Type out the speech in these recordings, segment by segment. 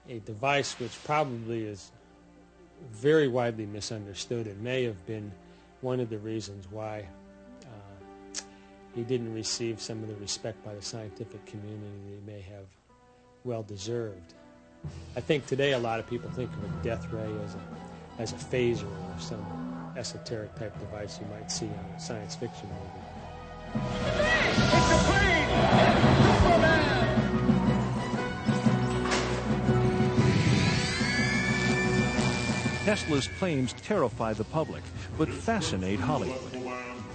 a device which probably is very widely misunderstood and may have been one of the reasons why he didn't receive some of the respect by the scientific community that he may have well deserved. I think today a lot of people think of a death ray as a phaser or some esoteric type device you might see on a science fiction movie. It's a plane! It's Superman! Tesla's claims terrify the public, but fascinate Hollywood.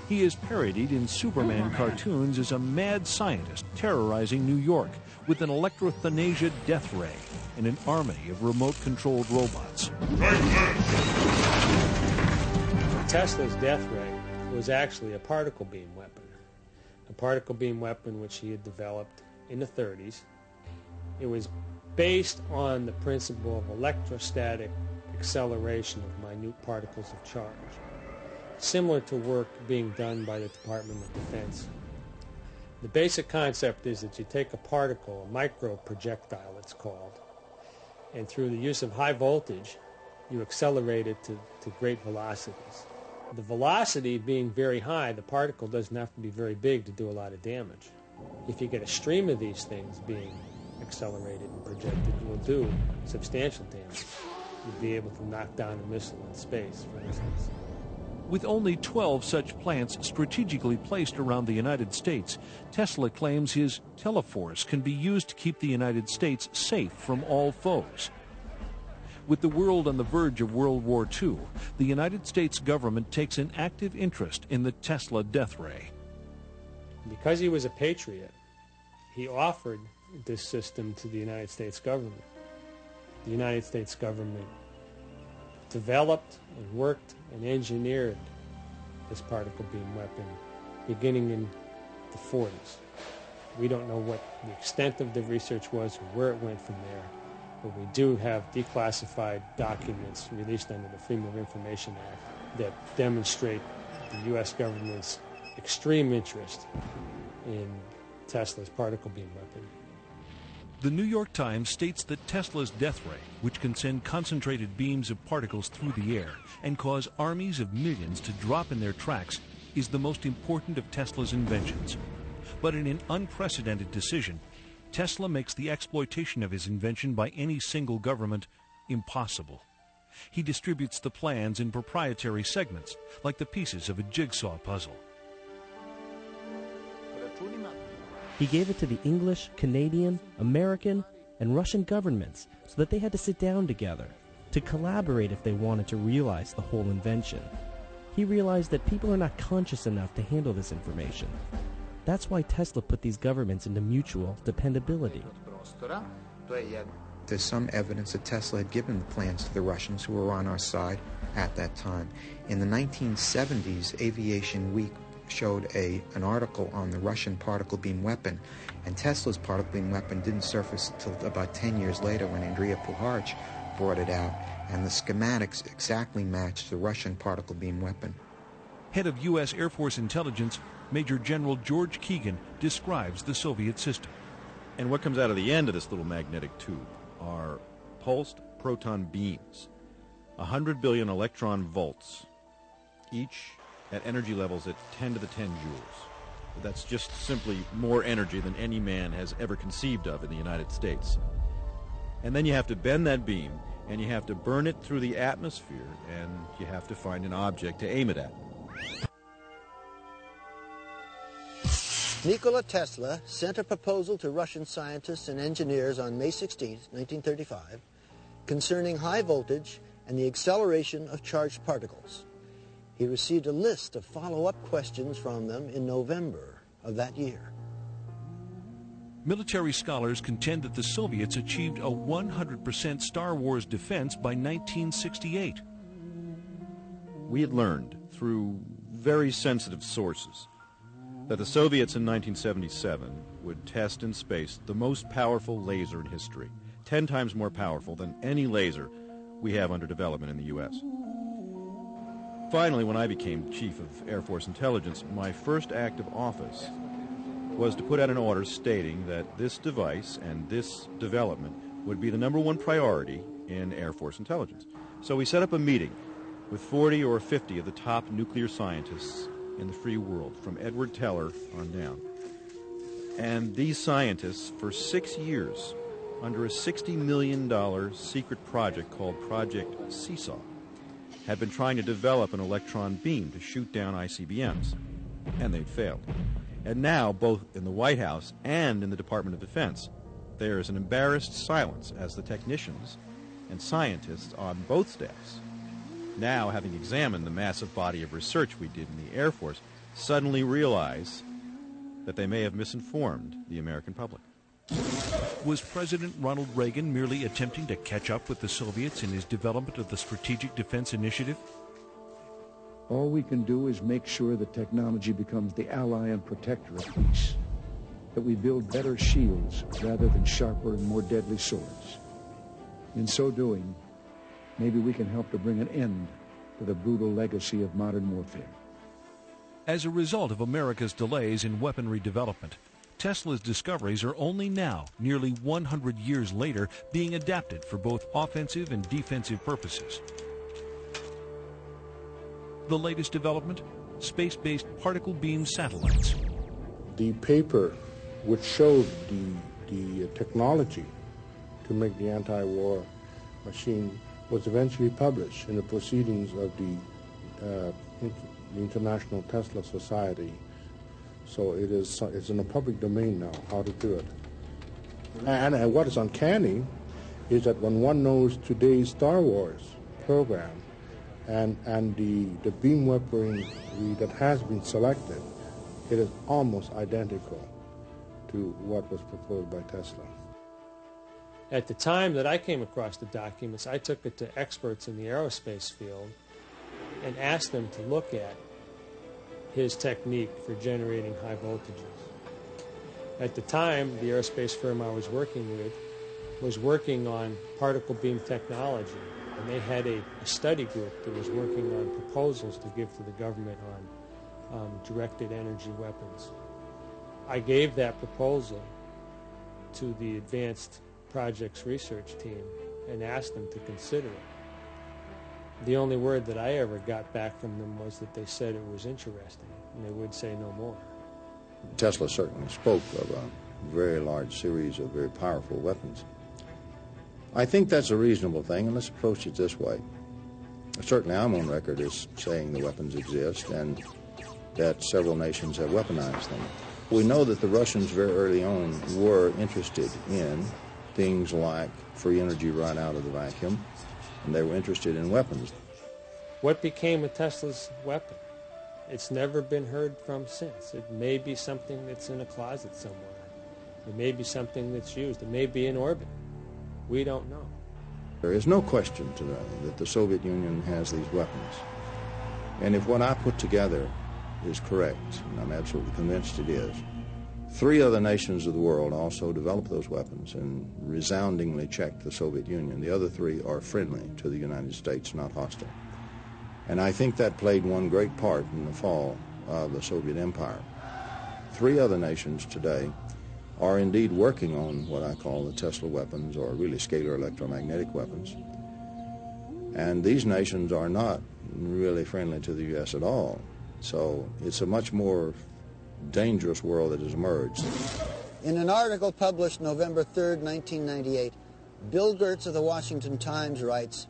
He is parodied in Superman cartoons as a mad scientist terrorizing New York with an electrothanasia death ray and an army of remote-controlled robots. Tesla's death ray was actually a particle beam weapon. A particle beam weapon which he had developed in the 30s. It was based on the principle of electrostatic acceleration of minute particles of charge, similar to work being done by the Department of Defense. The basic concept is that you take a particle, a micro projectile it's called, and through the use of high voltage, you accelerate it to great velocities. The velocity being very high, the particle doesn't have to be very big to do a lot of damage. If you get a stream of these things being accelerated and projected, you will do substantial damage. You'll be able to knock down a missile in space, for instance. With only 12 such plants strategically placed around the United States, Tesla claims his Teleforce can be used to keep the United States safe from all foes. With the world on the verge of World War II, the United States government takes an active interest in the Tesla death ray. Because he was a patriot, he offered this system to the United States government. The United States government developed and worked and engineered this particle beam weapon beginning in the 40s. We don't know what the extent of the research was or where it went from there, but we do have declassified documents released under the Freedom of Information Act that demonstrate the U.S. government's extreme interest in Tesla's particle beam weapon. The New York Times states that Tesla's death ray, which can send concentrated beams of particles through the air and cause armies of millions to drop in their tracks, is the most important of Tesla's inventions. But in an unprecedented decision, Tesla makes the exploitation of his invention by any single government impossible. He distributes the plans in proprietary segments, like the pieces of a jigsaw puzzle. He gave it to the English, Canadian, American, and Russian governments so that they had to sit down together, to collaborate if they wanted to realize the whole invention. He realized that people are not conscious enough to handle this information. That's why Tesla put these governments into mutual dependability. There's some evidence that Tesla had given the plans to the Russians who were on our side at that time. In the 1970s, Aviation Week showed an article on the Russian particle beam weapon, and Tesla's particle beam weapon didn't surface until about 10 years later when Andrei Puharich brought it out, and the schematics exactly matched the Russian particle beam weapon. Head of U.S. Air Force Intelligence, Major General George Keegan, describes the Soviet system. And what comes out of the end of this little magnetic tube are pulsed proton beams, 100 billion electron volts, each at energy levels at 10 to the 10 joules. That's just simply more energy than any man has ever conceived of in the United States. And then you have to bend that beam, and you have to burn it through the atmosphere, and you have to find an object to aim it at. Nikola Tesla sent a proposal to Russian scientists and engineers on May 16, 1935, concerning high voltage and the acceleration of charged particles. He received a list of follow-up questions from them in November of that year. Military scholars contend that the Soviets achieved a 100% Star Wars defense by 1968. We had learned through very sensitive sources that the Soviets in 1977 would test in space the most powerful laser in history, 10 times more powerful than any laser we have under development in the U.S. Finally, when I became Chief of Air Force Intelligence, my first act of office was to put out an order stating that this device and this development would be the #1 priority in Air Force intelligence. So we set up a meeting with 40 or 50 of the top nuclear scientists in the free world, from Edward Teller on down. And these scientists, for 6 years, under a $60 million secret project called Project Seesaw, had been trying to develop an electron beam to shoot down ICBMs, and they'd failed. And now, both in the White House and in the Department of Defense, there is an embarrassed silence as the technicians and scientists on both staffs, now having examined the massive body of research we did in the Air Force, suddenly realize that they may have misinformed the American public. Was President Ronald Reagan merely attempting to catch up with the Soviets in his development of the Strategic Defense Initiative? All we can do is make sure that technology becomes the ally and protector of peace, that we build better shields rather than sharper and more deadly swords. In so doing, maybe we can help to bring an end to the brutal legacy of modern warfare. As a result of America's delays in weaponry development, Tesla's discoveries are only now, nearly 100 years later, being adapted for both offensive and defensive purposes. The latest development? Space-based particle beam satellites. The paper which showed the technology to make the anti-war machine was eventually published in the proceedings of the International Tesla Society. So it's in the public domain now, how to do it. And what is uncanny is that when one knows today's Star Wars program and the beam weaponry that has been selected, it is almost identical to what was proposed by Tesla. At the time that I came across the documents, I took it to experts in the aerospace field and asked them to look at his technique for generating high voltages. At the time, the aerospace firm I was working with was working on particle beam technology, and they had a study group that was working on proposals to give to the government on directed energy weapons. I gave that proposal to the Advanced Projects Research Team and asked them to consider it. The only word that I ever got back from them was that they said it was interesting, and they would say no more. Tesla certainly spoke of a very large series of very powerful weapons. I think that's a reasonable thing, and let's approach it this way. Certainly I'm on record as saying the weapons exist and that several nations have weaponized them. We know that the Russians very early on were interested in things like free energy right out of the vacuum, and they were interested in weapons. What became of Tesla's weapon? It's never been heard from since. It may be something that's in a closet somewhere. It may be something that's used. It may be in orbit. We don't know. There is no question today that the Soviet Union has these weapons. And if what I put together is correct, and I'm absolutely convinced it is, 3 other nations of the world also developed those weapons and resoundingly checked the Soviet Union. The other 3 are friendly to the United States, not hostile. And I think that played one great part in the fall of the Soviet Empire. 3 other nations today are indeed working on what I call the Tesla weapons, or really scalar electromagnetic weapons. And these nations are not really friendly to the U.S. at all. So it's a much more dangerous world that has emerged. In an article published November 3rd, 1998, Bill Gertz of the Washington Times writes,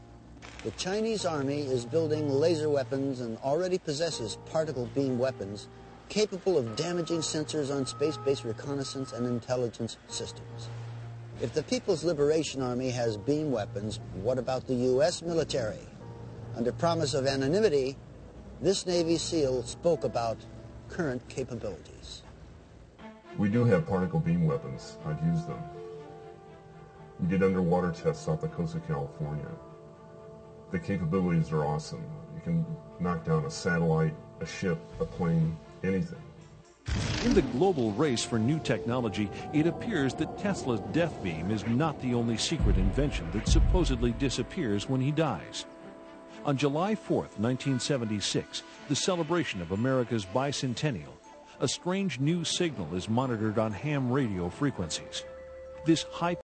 "The Chinese Army is building laser weapons and already possesses particle beam weapons capable of damaging sensors on space-based reconnaissance and intelligence systems. If the People's Liberation Army has beam weapons, what about the U.S. military?" Under promise of anonymity, this Navy SEAL spoke about current capabilities. We do have particle beam weapons. I've used them. We did underwater tests off the coast of California. The capabilities are awesome. You can knock down a satellite, a ship, a plane, anything. In the global race for new technology, it appears that Tesla's death beam is not the only secret invention that supposedly disappears when he dies. On July 4th, 1976, the celebration of America's bicentennial, a strange new signal is monitored on ham radio frequencies. This high